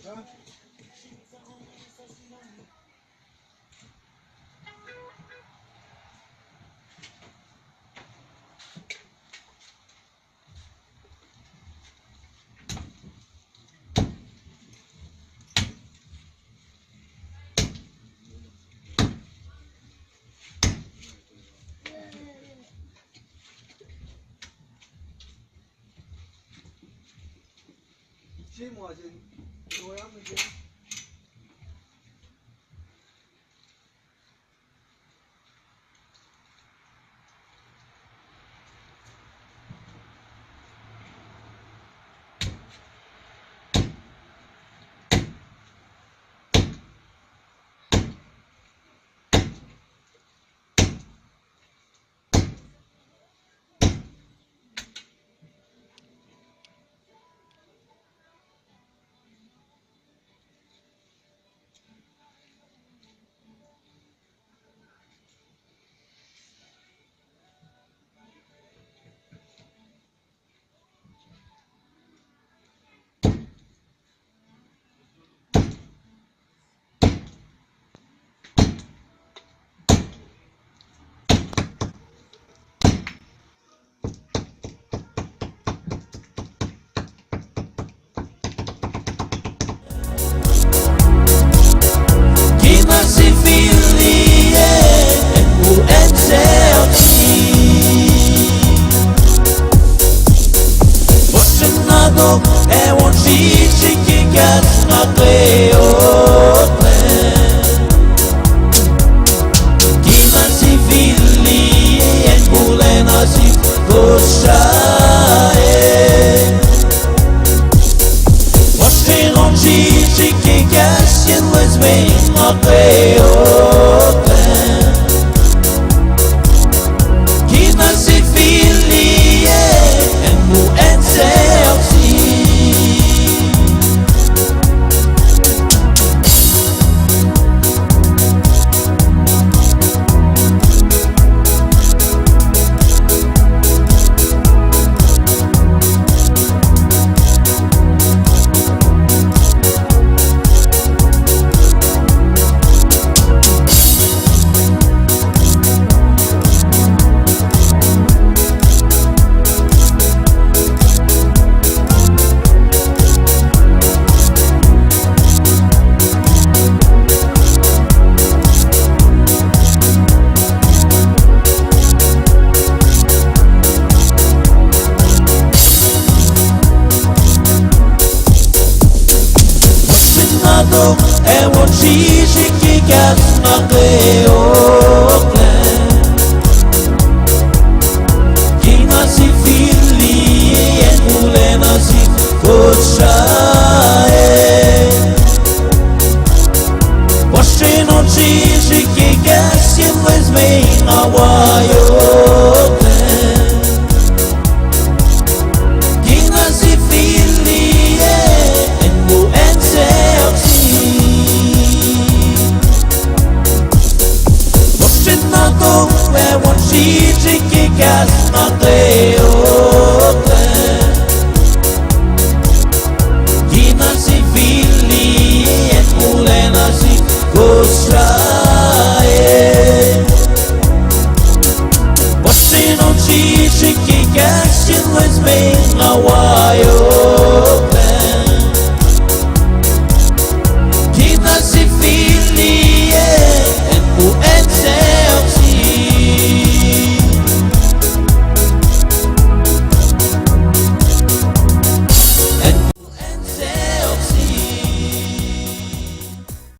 Chứ mùa gì nuôi lắm chứ. É onde te quigas na teote Kina si vili en bulena si koshae Você não te quigas en les bem na teote Kina si vili en buense É onde te quigas na teote Kina si vili en bulena si koshae Você não te quigas en les bem na waiote Kina si vili en buense É onde te quigas na teote Kina si vili en bulena si koshae Você não te quigas en les bem na waiote